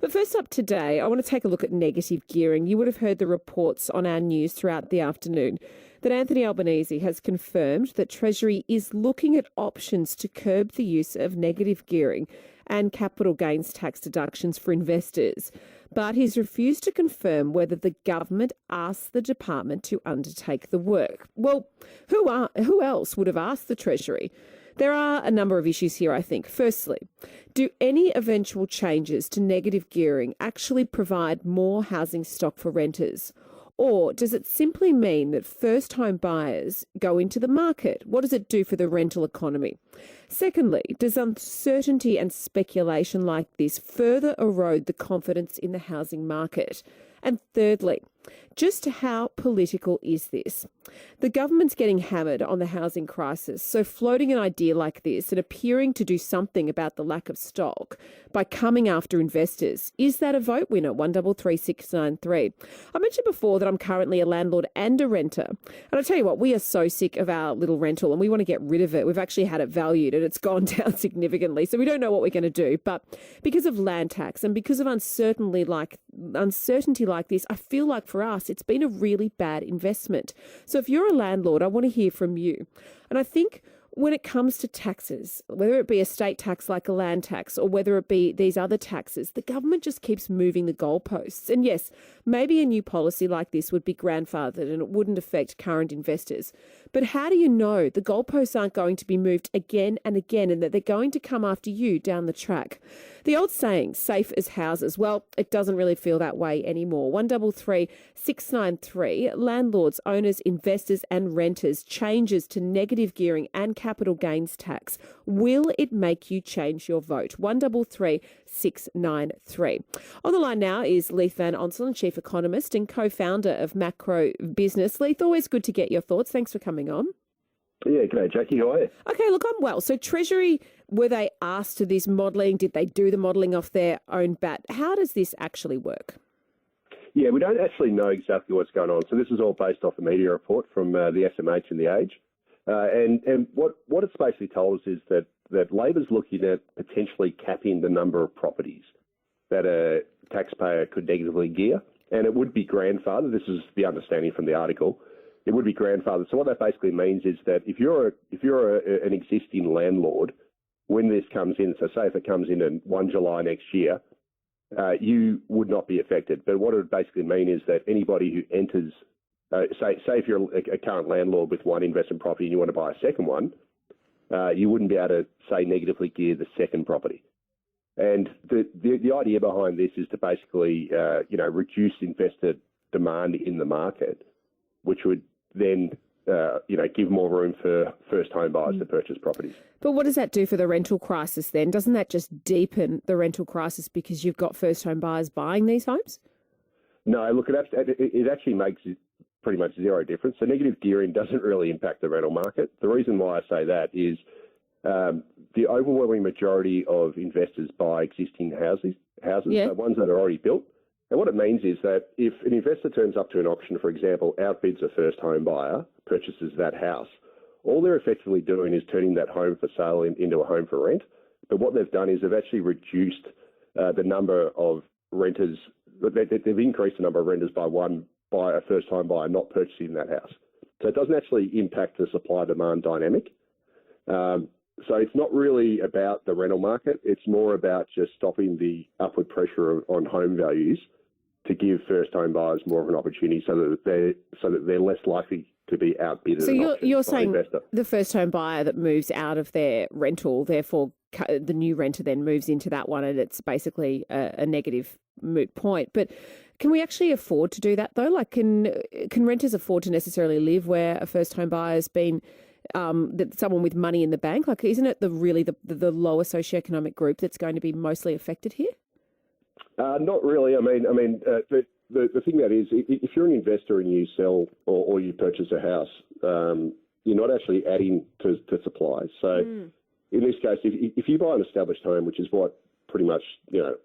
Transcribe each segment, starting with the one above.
But first up today, I want to take a look at negative gearing. You would have heard the reports on our news throughout the afternoon that Anthony Albanese has confirmed that Treasury is looking at options to curb the use of negative gearing and capital gains tax deductions for investors. But he's refused to confirm whether the government asked the department to undertake the work. Well, who else would have asked the Treasury? There are a number of issues here, I think. Firstly, do any eventual changes to negative gearing actually provide more housing stock for renters? Or does it simply mean that first-home buyers go into the market? What does it do for the rental economy? Secondly, does uncertainty and speculation like this further erode the confidence in the housing market? And thirdly, just how political is this? The government's getting hammered on the housing crisis, so floating an idea like this and appearing to do something about the lack of stock by coming after investors, is that a vote winner? 133693. I mentioned before that I'm currently a landlord and a renter. And I'll tell you what, we are so sick of our little rental and we want to get rid of it. We've actually had it valued and it's gone down significantly. So we don't know what we're going to do. But because of land tax and because of uncertainty like this, I feel like for us, it's been a really bad investment. So if you're a landlord, I want to hear from you. And I think when it comes to taxes, whether it be a state tax like a land tax or whether it be these other taxes, the government just keeps moving the goalposts. And yes, maybe a new policy like this would be grandfathered and it wouldn't affect current investors. But how do you know the goalposts aren't going to be moved again and again and that they're going to come after you down the track? The old saying, safe as houses, well, it doesn't really feel that way anymore. 133693, landlords, owners, investors and renters, changes to negative gearing and capital gains tax. Will it make you change your vote? 133693. On the line now is Leith Van Onselen, Chief Economist and co-founder of Macro Business. Leith, always good to get your thoughts. Thanks for coming on. Yeah, g'day, Jackie. How are you? Okay, look, I'm well. So Treasury, were they asked to this modelling? Did they do the modelling off their own bat? How does this actually work? Yeah, we don't actually know exactly what's going on. So this is all based off a media report from the SMH and the Age. And what it's basically told us is that Labor's looking at potentially capping the number of properties that a taxpayer could negatively gear. And it would be grandfathered. This is the understanding from the article. It would be grandfathered. So what that basically means is that if you're an existing landlord, when this comes in, so say if it comes in on 1 July next year, you would not be affected. But what it would basically mean is that anybody who enters, say if you're a current landlord with one investment property and you want to buy a second one, you wouldn't be able to, say, negatively gear the second property. And the idea behind this is to basically, reduce investor demand in the market, which would then, give more room for first-home buyers to purchase properties. But what does that do for the rental crisis then? Doesn't that just deepen the rental crisis because you've got first-home buyers buying these homes? No, look, it actually makes it pretty much zero difference. So negative gearing doesn't really impact the rental market. The reason why I say that is the overwhelming majority of investors buy existing houses, so ones that are already built. And what it means is that if an investor turns up to an auction, for example, outbids a first home buyer, purchases that house, all they're effectively doing is turning that home for sale into a home for rent. But what they've done is they've actually reduced the number of renters. They've increased the number of renters by a first home buyer not purchasing that house. So it doesn't actually impact the supply-demand dynamic. So it's not really about the rental market. It's more about just stopping the upward pressure on home values to give first home buyers more of an opportunity so that they're less likely to be outbid. So you're saying the first home buyer that moves out of their rental, therefore the new renter then moves into that one and it's basically a negative moot point. But can we actually afford to do that though? Like can renters afford to necessarily live where a first home buyer has been someone with money in the bank? Like isn't it the lower socioeconomic group that's going to be mostly affected here? Not really. I mean, the thing that is, if you're an investor and you sell or you purchase a house, you're not actually adding to supply. So in this case, if you buy an established home, which is what pretty much, the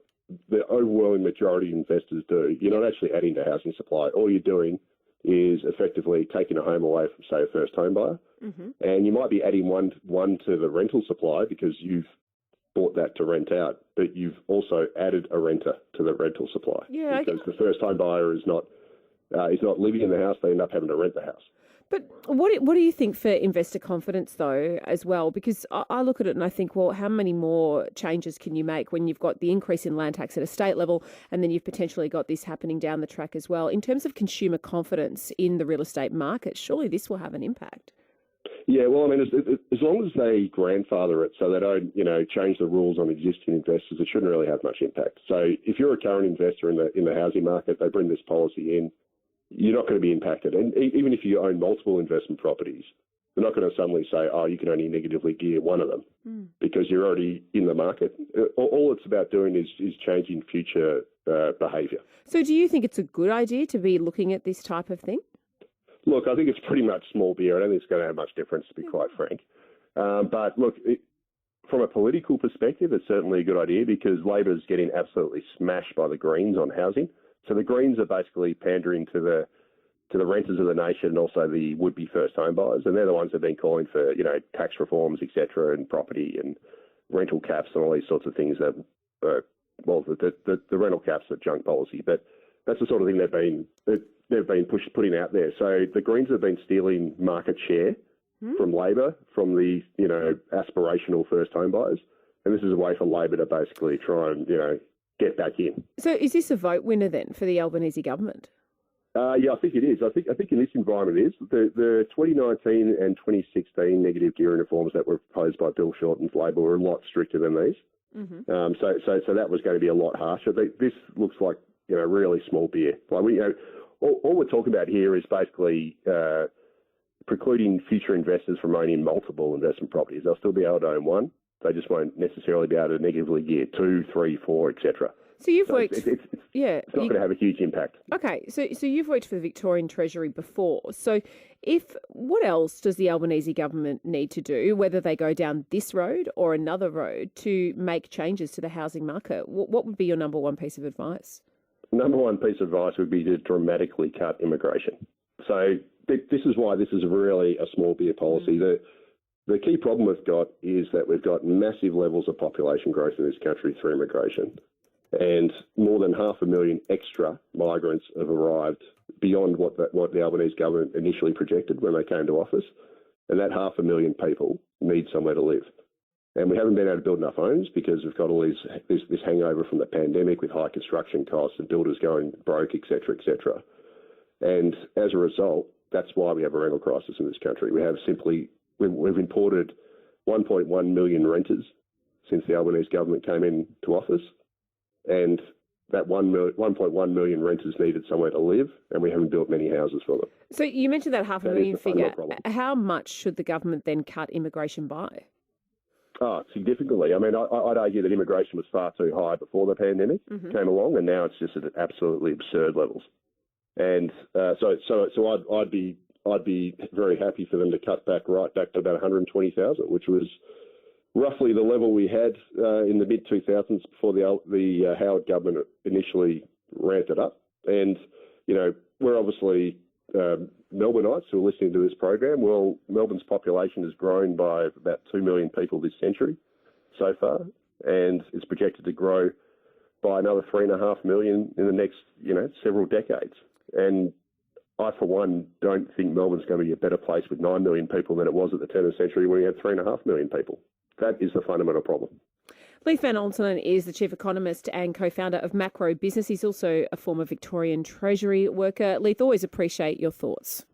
overwhelming majority of investors do, you're not actually adding to housing supply. All you're doing is effectively taking a home away from, say, a first home buyer. Mm-hmm. And you might be adding one to the rental supply because you've bought that to rent out. but you've also added a renter to the rental supply. Yeah, because the first-time buyer is not living in the house; they end up having to rent the house. But what do you think for investor confidence, though, as well? Because I look at it and I think, well, how many more changes can you make when you've got the increase in land tax at a state level and then you've potentially got this happening down the track as well? In terms of consumer confidence in the real estate market, surely this will have an impact. Yeah, well, I mean, as long as they grandfather it so they don't, change the rules on existing investors, it shouldn't really have much impact. So if you're a current investor in the housing market, they bring this policy in, you're not going to be impacted. And even if you own multiple investment properties, they're not going to suddenly say, oh, you can only negatively gear one of them because you're already in the market. All it's about doing is changing future behaviour. So do you think it's a good idea to be looking at this type of thing? Look, I think it's pretty much small beer. I don't think it's going to have much difference, to be quite frank. But look, from a political perspective, it's certainly a good idea because Labor's getting absolutely smashed by the Greens on housing. So the Greens are basically pandering to the renters of the nation and also the would-be first-home buyers, and they're the ones that have been calling for tax reforms, etc., and property and rental caps and all these sorts of things that, the rental caps are junk policy, but that's the sort of thing they've been putting out there. So the Greens have been stealing market share from Labor, from the aspirational first-home buyers, and this is a way for Labor to basically try and get back in. So is this a vote winner then for the Albanese government? Yeah, I think it is. I think in this environment it is. The 2019 and 2016 negative gearing reforms that were proposed by Bill Shorten's Labor were a lot stricter than these. So that was going to be a lot harsher. This looks like really small beer. Like all we're talking about here is basically precluding future investors from owning multiple investment properties. They'll still be able to own one. They just won't necessarily be able to negatively gear 2, 3, 4, etc. So you've worked... It's not going to have a huge impact. Okay, so you've worked for the Victorian Treasury before. So what else does the Albanese government need to do, whether they go down this road or another road, to make changes to the housing market? What would be your number one piece of advice? Number one piece of advice would be to dramatically cut immigration. So this is why this is really a small beer policy. The key problem we've got is that we've got massive levels of population growth in this country through immigration. And more than 500,000 extra migrants have arrived beyond what the Albanese government initially projected when they came to office. And that 500,000 people need somewhere to live. And we haven't been able to build enough homes because we've got all this hangover from the pandemic with high construction costs and builders going broke, et cetera, et cetera. And as a result, that's why we have a rental crisis in this country. We've imported 1.1 million renters since the Albanese government came into office. And that 1.1 million renters needed somewhere to live, and we haven't built many houses for them. So you mentioned that 500,000 figure. How much should the government then cut immigration by? Oh, significantly. I mean, I'd argue that immigration was far too high before the pandemic came along, and now it's just at absolutely absurd levels. And so I'd be very happy for them to cut back to about 120,000, which was roughly the level we had in the mid-2000s before the Howard government initially ramped it up. And, we're obviously Melbourneites who are listening to this program. Well, Melbourne's population has grown by about 2 million people this century so far, and it's projected to grow by another 3.5 million in the next, several decades. And I, for one, don't think Melbourne's going to be a better place with 9 million people than it was at the turn of the century when we had 3.5 million people. That is the fundamental problem. Leith Van Onselen is the chief economist and co-founder of Macro Business. He's also a former Victorian Treasury worker. Leith, always appreciate your thoughts.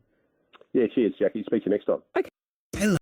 Yeah, cheers, Jackie. Speak to you next time. Okay.